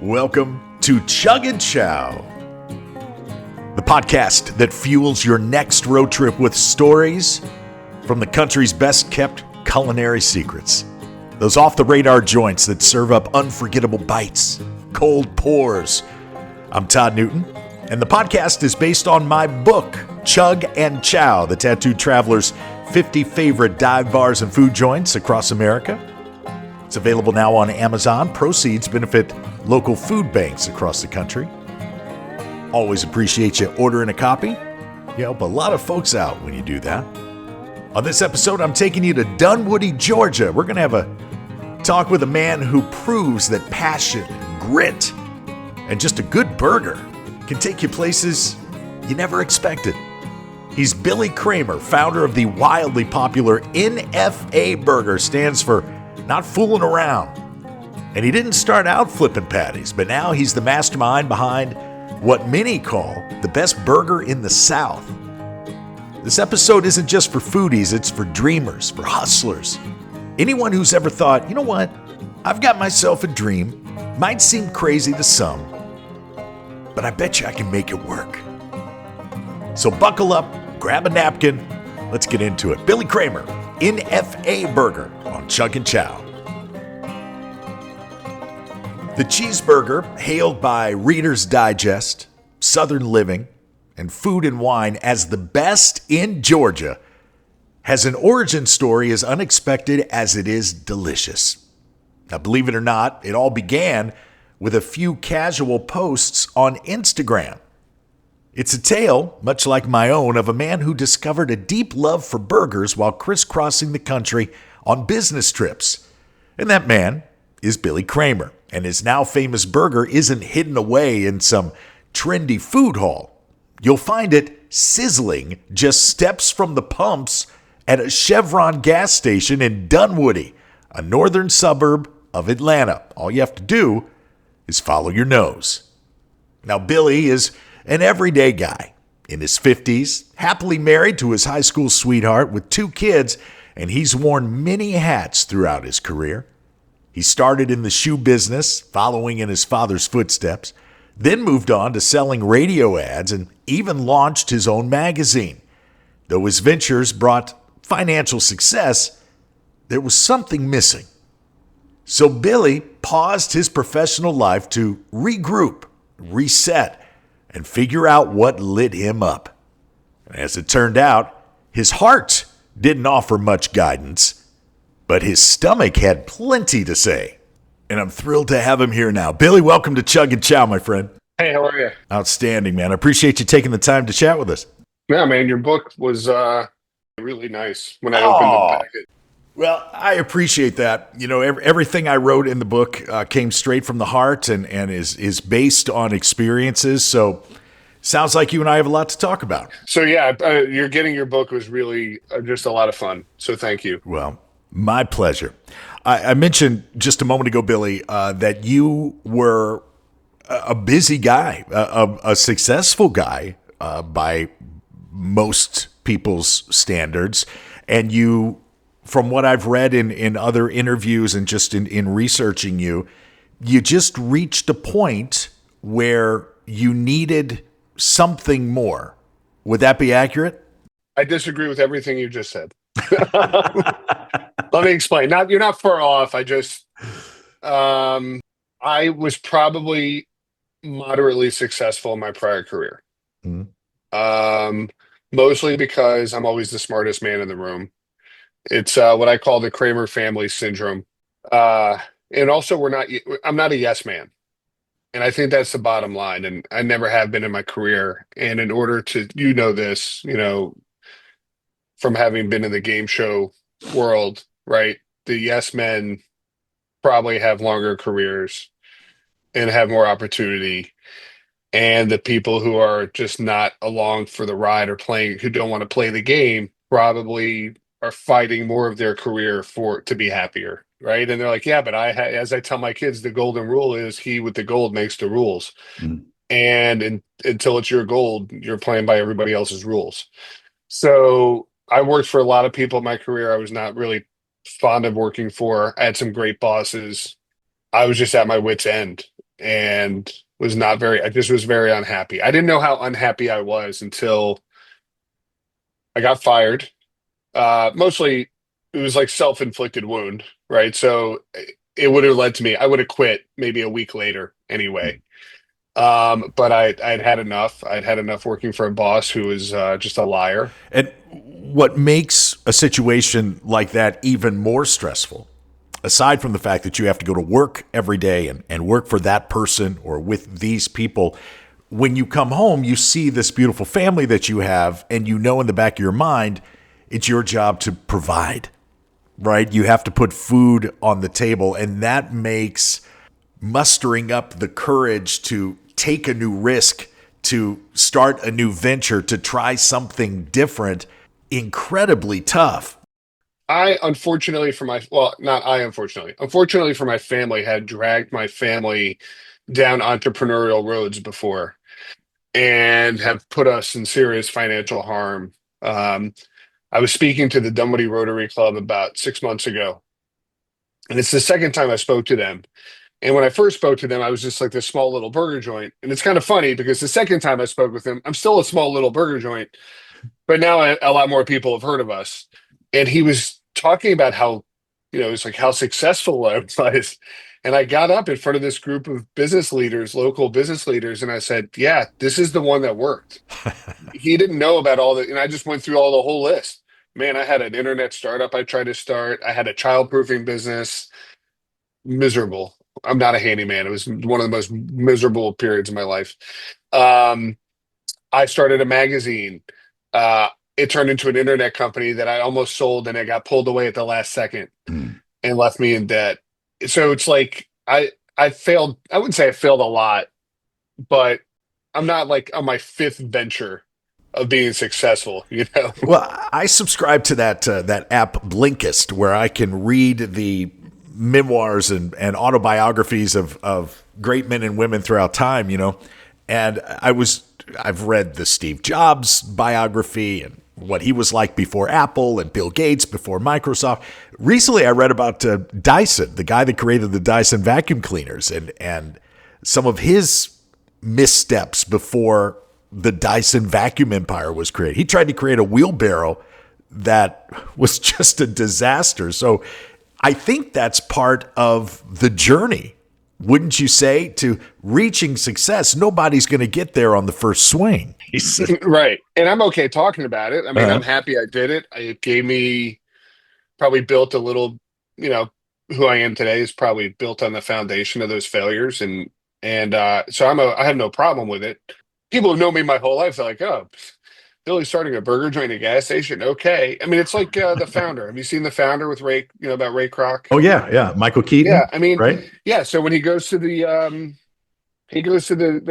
Welcome to CHUG CHOW, the podcast that fuels your next road trip with stories from the country's best kept culinary secrets. Those off-the-radar joints that serve up unforgettable bites, cold pours. I'm Todd Newton, and the podcast is based on my book, CHUG CHOW, the Tattooed Traveler's 50 favorite dive bars and food joints across America. It's available now on Amazon. Proceeds benefit local food banks across the country. Always appreciate you ordering a copy. You help a lot of folks out when you do that. On this episode, I'm taking you to Dunwoody, Georgia. We're going to have a talk with a man who proves that passion, grit, and just a good burger can take you places you never expected. He's Billy Kramer, founder of the wildly popular NFA Burger. Stands for Not Fooling Around. And he didn't start out flipping patties, but now he's the mastermind behind what many call the best burger in the South. This episode isn't just for foodies, it's for dreamers, for hustlers. Anyone who's ever thought, you know what, I've got myself a dream, might seem crazy to some, but I bet you I can make it work. So buckle up, grab a napkin, let's get into it. Billy Kramer, NFA Burger on CHUG CHOW. The cheeseburger, hailed by Reader's Digest, Southern Living, and Food and Wine as the best in Georgia, has an origin story as unexpected as it is delicious. Now, believe it or not, it all began with a few casual posts on Instagram. It's a tale, much like my own, of a man who discovered a deep love for burgers while crisscrossing the country on business trips. And that man is Billy Kramer. And his now famous burger isn't hidden away in some trendy food hall. You'll find it sizzling just steps from the pumps at a Chevron gas station in Dunwoody, a northern suburb of Atlanta. All you have to do is follow your nose. Now, Billy is an everyday guy in his 50s, happily married to his high school sweetheart with 2 kids, and he's worn many hats throughout his career. He started in the shoe business, following in his father's footsteps, then moved on to selling radio ads and even launched his own magazine. Though his ventures brought financial success, there was something missing. So Billy paused his professional life to regroup, reset, and figure out what lit him up. And as it turned out, his heart didn't offer much guidance, but his stomach had plenty to say. And I'm thrilled to have him here now. Billy, welcome to CHUG CHOW, my friend. Hey, how are you? Outstanding, man. I appreciate you taking the time to chat with us. Yeah, man, your book was really nice when I opened the packet. Well, I appreciate that. You know, everything I wrote in the book came straight from the heart and is based on experiences. So sounds like you and I have a lot to talk about. So, yeah, you're getting your book was really just a lot of fun. So thank you. Well, my pleasure. I mentioned just a moment ago, Billy, that you were a busy guy, a successful guy by most people's standards. And you, from what I've read in other interviews and just in researching you, you just reached a point where you needed something more. Would that be accurate? I disagree with everything you just said. Let me explain. You're not far off. I was probably moderately successful in my prior career. Mm-hmm. Mostly because I'm always the smartest man in the room. It's what I call the Kramer family syndrome. And also I'm not a yes man. And I think that's the bottom line. And I never have been in my career. And in order to, this, from having been in the game show world, right? The yes men probably have longer careers and have more opportunity. And the people who are just not along for the ride or who don't want to play the game probably are fighting more of their career to be happier, right? And they're like, yeah, but as I tell my kids, the golden rule is he with the gold makes the rules. Mm-hmm. And until it's your gold, you're playing by everybody else's rules. So I worked for a lot of people in my career I was not really fond of working for. I had some great bosses. I was just at my wit's end. and was not very, I just was very unhappy. I didn't know how unhappy I was until I got fired. Mostly it was like self-inflicted wound, right? So it would have led to me, I would have quit maybe a week later anyway. But I'd had enough. I'd had enough working for a boss who was just a liar. And what makes a situation like that even more stressful, aside from the fact that you have to go to work every day and work for that person or with these people, when you come home, you see this beautiful family that you have, and you know in the back of your mind, it's your job to provide, right? You have to put food on the table, and that makes mustering up the courage to take a new risk, to start a new venture, to try something different, incredibly tough. I unfortunately for my well, not I unfortunately for my family had dragged my family down entrepreneurial roads before and have put us in serious financial harm. Um, I was speaking to the Dunwoody Rotary Club about 6 months ago, and it's the second time I spoke to them. And when I first spoke to them, I was just like this small little burger joint. And it's kind of funny because the second time I spoke with him, I'm still a small little burger joint, but now a lot more people have heard of us. And he was talking about how, it's like how successful I was. And I got up in front of this group of business leaders, local business leaders, and I said, yeah, this is the one that worked. He didn't know about all the, and I just went through all the whole list. Man, I had an internet startup I tried to start. I had a childproofing business. Miserable. I'm not a handyman. It was one of the most miserable periods of my life. Um, I started a magazine. It turned into an internet company that I almost sold, and it got pulled away at the last second Mm. and left me in debt. So it's like I failed. I wouldn't say I failed a lot, but I'm not like on my fifth venture of being successful, you know? Well, I subscribe to that app Blinkist, where I can read the memoirs and autobiographies of great men and women throughout time, And I've read the Steve Jobs biography and what he was like before Apple, and Bill Gates before Microsoft. Recently, I read about Dyson, the guy that created the Dyson vacuum cleaners, and some of his missteps before the Dyson vacuum empire was created. He tried to create a wheelbarrow that was just a disaster. So I think that's part of the journey, wouldn't you say, to reaching success? Nobody's going to get there on the first swing. Right. And I'm okay talking about it. I mean, I'm Uh-huh. happy I did it. It gave me probably built a little, you know, who I am today is probably built on the foundation of those failures. So I have no problem with it. People who know me my whole life, they're like, oh, Billy's starting a burger joint at a gas station. Okay. I mean, it's like The Founder. Have you seen The Founder with Ray, about Ray Kroc? Oh yeah, yeah. Michael Yeah. Keaton, I mean, right? yeah. So when he goes to the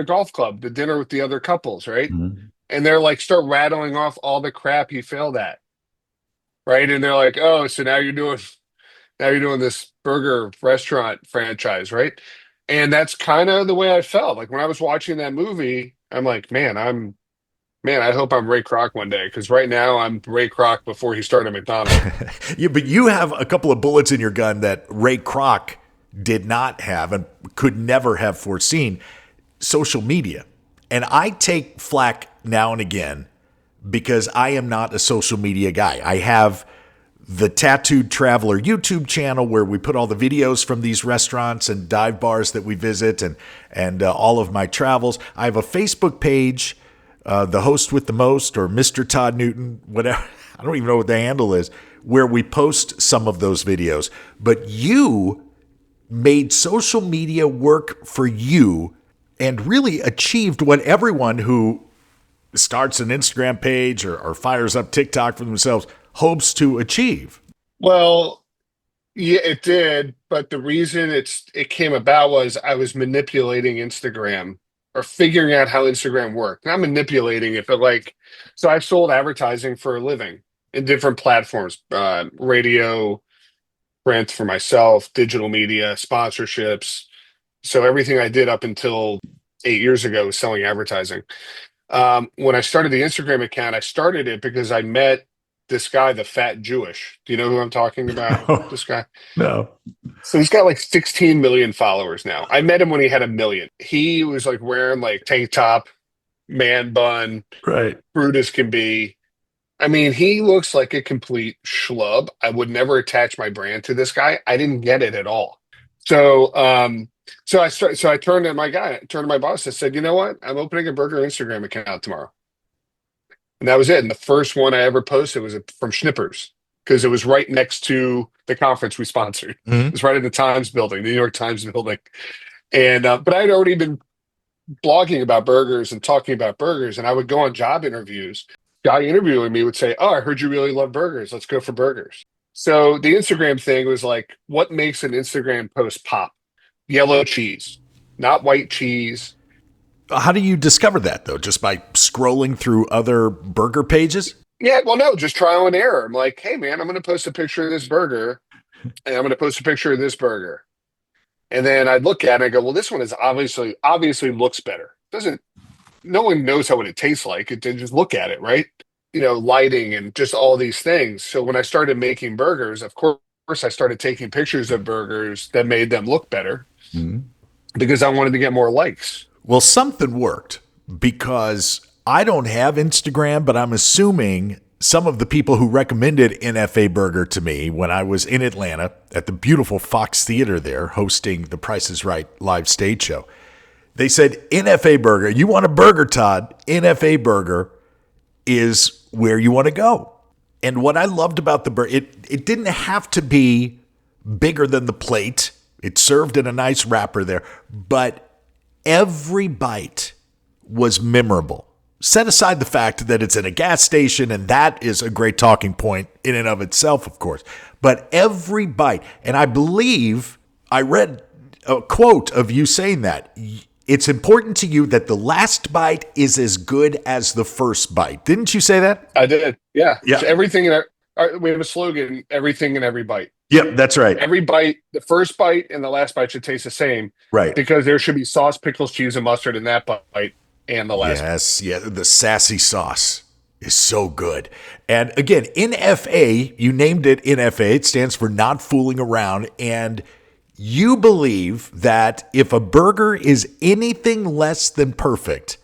golf club, the dinner with the other couples, right? Mhm. And they're like, start rattling off all the crap he failed at, right? And they're like, oh, so now you're doing this burger restaurant franchise, right? And that's kind of the way I felt. Like when I was watching that movie, I'm like, man, I hope I'm Ray Kroc one day because right now I'm Ray Kroc before he started McDonald's. But you have a couple of bullets in your gun that Ray Kroc did not have and could never have foreseen: social media. And I take flack now and again because I am not a social media guy. I have the Tattooed Traveler YouTube channel where we put all the videos from these restaurants and dive bars that we visit, and all of my travels. I have a Facebook page, the host with the most, or Mr. Todd Newton, whatever. I don't even know what the handle is, where we post some of those videos. But you made social media work for you and really achieved what everyone who starts an Instagram page or fires up TikTok for themselves hopes to achieve. Well, yeah, it did, but the reason it came about was I was manipulating Instagram or figuring out how Instagram worked. Not manipulating it, but like, so I've sold advertising for a living in different platforms, radio, print for myself, digital media, sponsorships. So everything I did up until 8 years ago was selling advertising. When I started the Instagram account, I started it because I met this guy, the Fat Jewish. Do you know who I'm talking about? No, This guy. no. So he's got like 16 million followers now. I met him when he had 1 million. He was like wearing like tank top, man bun, Right. crude as can be. I mean, he looks like a complete schlub. I would never attach my brand to this guy. I didn't get it at all. So, so I turned to my boss. I said, you know what? I'm opening a burger Instagram account tomorrow. And that was it. And the first one I ever posted was from Schnippers because it was right next to the conference we sponsored. It Mhm. was right in the Times building, the New York Times building. And, but I'd already been blogging about burgers and talking about burgers. And I would go on job interviews. Guy interviewing me would say, "Oh, I heard you really love burgers. Let's go for burgers." So the Instagram thing was like, what makes an Instagram post pop? Yellow cheese, not white cheese. How do you discover that, though? Just by scrolling through other burger pages? Yeah, well, no, just trial and error. I'm like, hey, man, I'm going to post a picture of this burger, and I'm going to post a picture of this burger. And then I'd look at it and I go, well, this one is obviously looks better. Doesn't No one knows how what it tastes like. They just look at it, right? Lighting and just all these things. So when I started making burgers, of course, I started taking pictures of burgers that made them look better Mhm. because I wanted to get more likes. Well, something worked because I don't have Instagram, but I'm assuming some of the people who recommended NFA Burger to me when I was in Atlanta at the beautiful Fox Theater there hosting the Price is Right live stage show, they said, NFA Burger, you want a burger, Todd? NFA Burger is where you want to go. And what I loved about the burger, it didn't have to be bigger than the plate. It served in a nice wrapper there, but every bite was memorable. Set aside the fact that it's in a gas station, and that is a great talking point in and of itself, of course. But every bite, and I believe I read a quote of you saying that, it's important to you that the last bite is as good as the first bite. Didn't you say that? I did. Yeah. Yeah. So we have a slogan, everything in every bite. Yep, that's right. Every bite, the first bite and the last bite should taste the same. Right. Because there should be sauce, pickles, cheese, and mustard in that bite and the last. Yes, yeah, the sassy sauce is so good. And again, NFA, you named it NFA, it stands for not fooling around. And you believe that if a burger is anything less than perfect,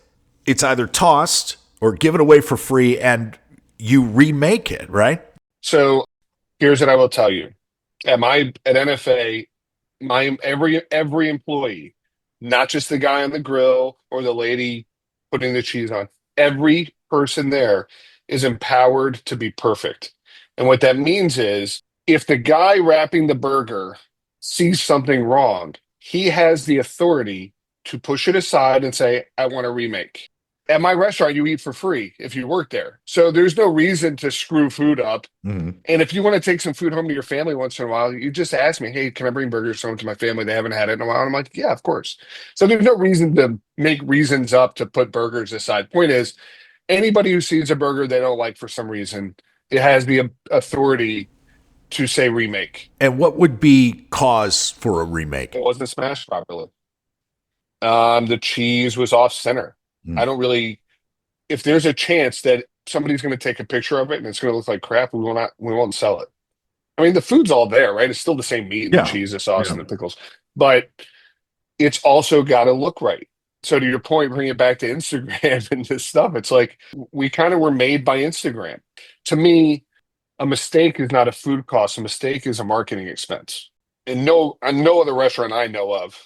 it's either tossed or given away for free and you remake it, right? So here's what I will tell you. At NFA, every employee, not just the guy on the grill or the lady putting the cheese on, every person there is empowered to be perfect. And what that means is if the guy wrapping the burger sees something wrong, he has the authority to push it aside and say, I want a remake. At my restaurant, you eat for free if you work there. So there's no reason to screw food up. Mm-hmm. And if you want to take some food home to your family once in a while, you just ask me, hey, can I bring burgers home to my family? They haven't had it in a while. And I'm like, yeah, of course. So there's no reason to make reasons up to put burgers aside. Point is, anybody who sees a burger they don't like for some reason, it has the authority to say remake. And what would be cause for a remake? It wasn't smashed properly. The cheese was off center. I don't really, if there's a chance that somebody's going to take a picture of it and it's going to look like crap, we won't sell it. I mean, the food's all there, right? It's still the same meat, the cheese, the sauce, and the pickles, but it's also got to look right. So to your point, bring it back to Instagram and this stuff. It's like we kind of were made by Instagram. To me, a mistake is not a food cost. A mistake is a marketing expense. And no other restaurant I know of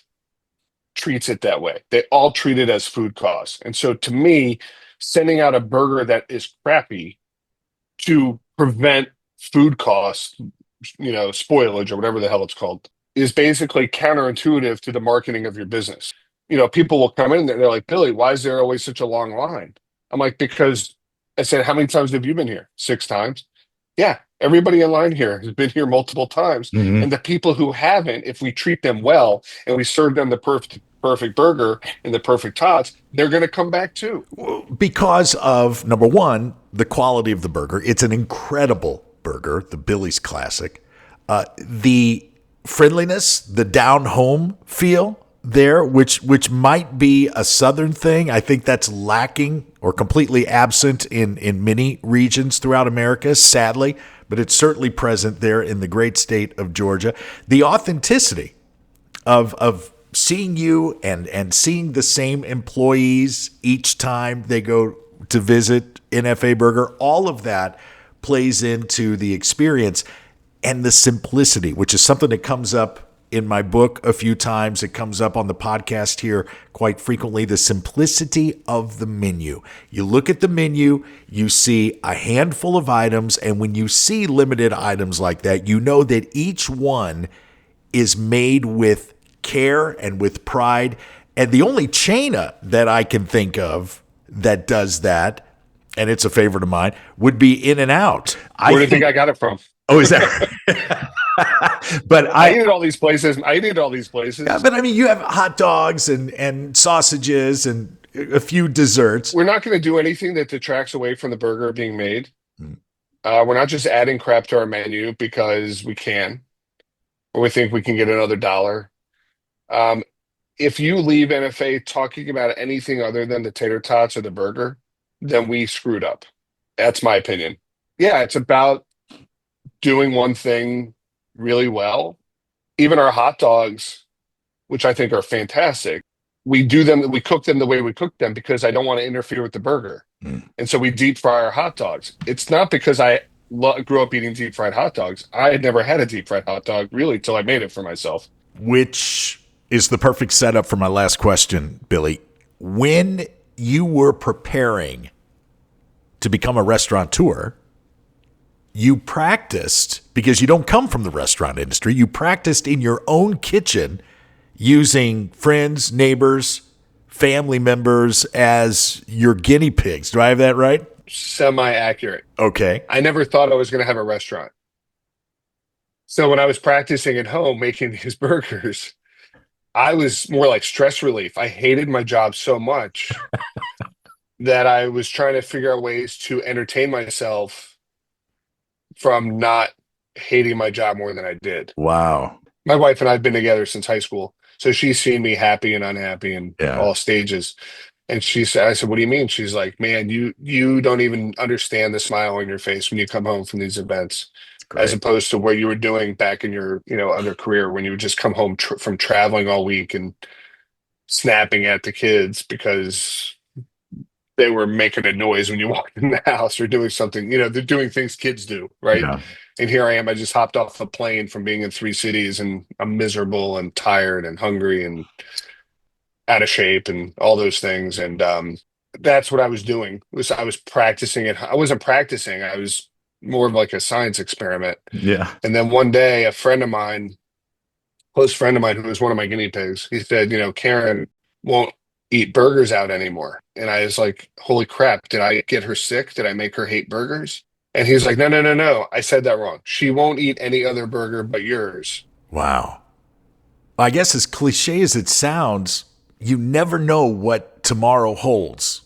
treats it that way. They all treat it as food costs. And so to me, sending out a burger that is crappy to prevent food costs, spoilage or whatever the hell it's called, is basically counterintuitive to the marketing of your business. People will come in and they're like, Billy, why is there always such a long line? I'm like, because I said, how many times have you been here? 6 times. Yeah, everybody in line here has been here multiple times. Mm-hmm. And the people who haven't, if we treat them well and we serve them the perfect burger and the perfect tots, they're going to come back too. Because of, number one, the quality of the burger. It's an incredible burger, the Billy's Classic. The friendliness, the down-home feel. there, which might be a Southern thing. I think that's lacking or completely absent in many regions throughout America, sadly, but it's certainly present there in the great state of Georgia. The authenticity of seeing you and seeing the same employees each time they go to visit NFA Burger, all of that plays into the experience, and the simplicity, which is something that comes up in my book a few times. It comes up on the podcast here quite frequently. The simplicity of the menu. You look at the menu, you see a handful of items, and when you see limited items like that, you know that each one is made with care and with pride. And the only chain that I can think of that does that, and it's a favorite of mine, would be In-N-Out. Where do you think I got it from? Oh, is that? But I eat at all these places. Yeah, but I mean, you have hot dogs and sausages and a few desserts. We're not going to do anything that detracts away from the burger being made. We're not just adding crap to our menu because we can, or we think we can get another dollar. If you leave NFA talking about anything other than the tater tots or the burger, then we screwed up. That's my opinion. Yeah, it's about doing one thing really well. Even our hot dogs, which I think are fantastic, we cook them the way we cook them because I don't want to interfere with the burger. And so we deep fry our hot dogs. It's not because I grew up eating deep fried hot dogs. I had never had a deep fried hot dog really till I made it for myself. Which is the perfect setup for my last question, Billy. When you were preparing to become a restaurateur, you practiced, because you don't come from the restaurant industry, you practiced in your own kitchen using friends, neighbors, family members as your guinea pigs. Do I have that right? Semi-accurate. Okay. I never thought I was going to have a restaurant. So when I was practicing at home making these burgers, I was more like stress relief. I hated my job so much that I was trying to figure out ways to entertain myself from not hating my job more than I did. Wow. My wife and I have been together since high school, so she's seen me happy and unhappy in all stages. And I said, what do you mean? She's like, man, you don't even understand the smile on your face when you come home from these events, as opposed to what you were doing back in your, other career when you would just come home from traveling all week and snapping at the kids because they were making a noise when you walked in the house or doing something, they're doing things kids do, right? Yeah. And here I am, I just hopped off a plane from being in 3 cities and I'm miserable and tired and hungry and out of shape and all those things. And that's what I was doing. I was practicing it. I wasn't practicing. I was more of like a science experiment. Yeah. And then one day, a friend of mine, close friend of mine, who was one of my guinea pigs, he said, Karen won't eat burgers out anymore. And I was like, holy crap, did I get her sick? Did I make her hate burgers? And he's like, no. I said that wrong. She won't eat any other burger but yours. Wow. I guess as cliche as it sounds, you never know what tomorrow holds.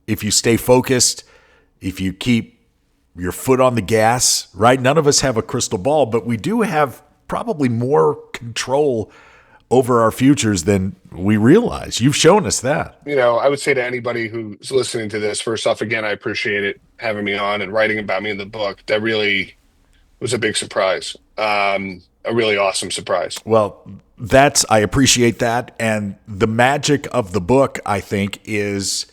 If you stay focused, if you keep your foot on the gas, right? None of us have a crystal ball, but we do have probably more control over our futures than we realize. You've shown us that. I would say to anybody who's listening to this, first off, again, I appreciate it having me on and writing about me in the book. That really was a big surprise. A really awesome surprise. Well, I appreciate that. And the magic of the book, I think, is,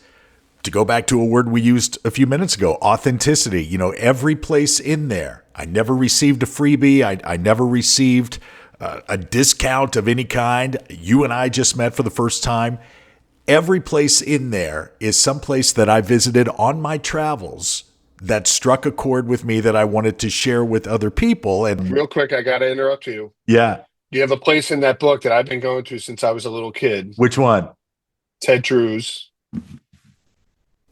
to go back to a word we used a few minutes ago, authenticity. Every place in there. I never received a freebie. I never received a discount of any kind. You and I just met for the first time. Every place in there is someplace that I visited on my travels that struck a chord with me that I wanted to share with other people. And real quick, I got to interrupt you. Yeah. You have a place in that book that I've been going to since I was a little kid. Which one? Ted Drew's.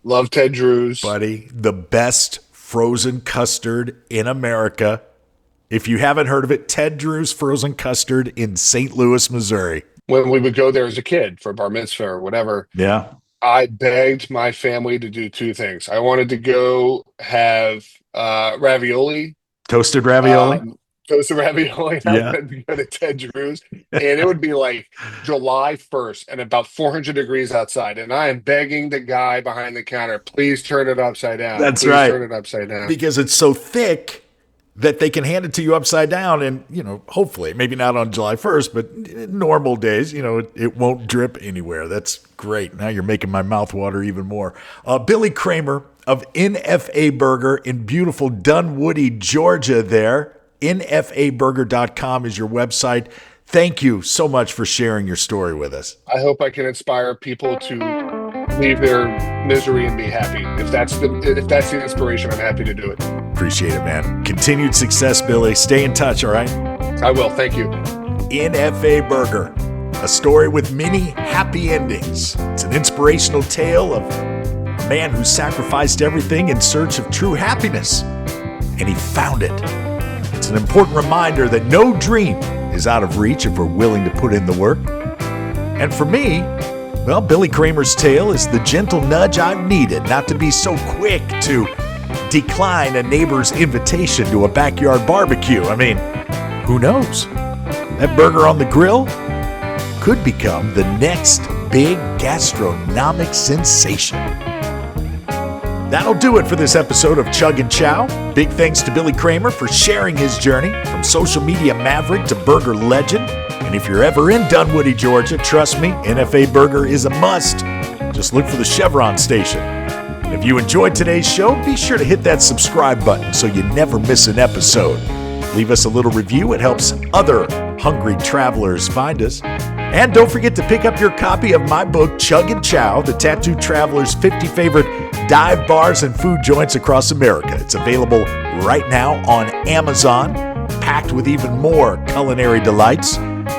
Love Ted Drew's. Buddy, the best frozen custard in America. If you haven't heard of it, Ted Drew's Frozen Custard in St. Louis, Missouri. When we would go there as a kid for bar mitzvah or whatever, I begged my family to do 2 things. I wanted to go have ravioli. Toasted ravioli? toasted ravioli. I Yeah. would go to Ted Drew's, and it would be like July 1st and about 400 degrees outside. And I am begging the guy behind the counter, please turn it upside down. That's Please right. turn it upside down. Because it's so thick that they can hand it to you upside down. And, hopefully, maybe not on July 1st, but in normal days, it won't drip anywhere. That's great. Now you're making my mouth water even more. Billy Kramer of NFA Burger in beautiful Dunwoody, Georgia there. NFAburger.com is your website. Thank you so much for sharing your story with us. I hope I can inspire people to leave their misery and be happy. If that's the inspiration, I'm happy to do it. Appreciate it, man. Continued success, Billy. Stay in touch, all right? I will. Thank you. NFA Burger, a story with many happy endings. It's an inspirational tale of a man who sacrificed everything in search of true happiness, and he found it. It's an important reminder that no dream is out of reach if we're willing to put in the work. And for me, well, Billy Kramer's tale is the gentle nudge I've needed not to be so quick to decline a neighbor's invitation to a backyard barbecue. I mean, who knows? That burger on the grill could become the next big gastronomic sensation. That'll do it for this episode of Chug Chow. Big thanks to Billy Kramer for sharing his journey from social media maverick to burger legend. And if you're ever in Dunwoody, Georgia, trust me, NFA Burger is a must. Just look for the Chevron station. And if you enjoyed today's show, be sure to hit that subscribe button so you never miss an episode. Leave us a little review. It helps other hungry travelers find us. And don't forget to pick up your copy of my book, Chug Chow, The Tattooed Traveler's 50 Favorite Dive Bars and Food Joints Across America. It's available right now on Amazon, packed with even more culinary delights,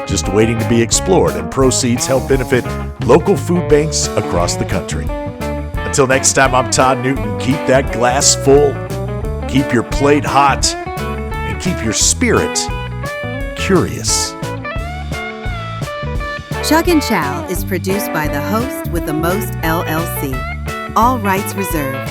just waiting to be explored, and proceeds help benefit local food banks across the country. Until next time, I'm Todd Newton. Keep that glass full, keep your plate hot, and keep your spirit curious. Chug Chow is produced by the host with the most LLC. All rights reserved.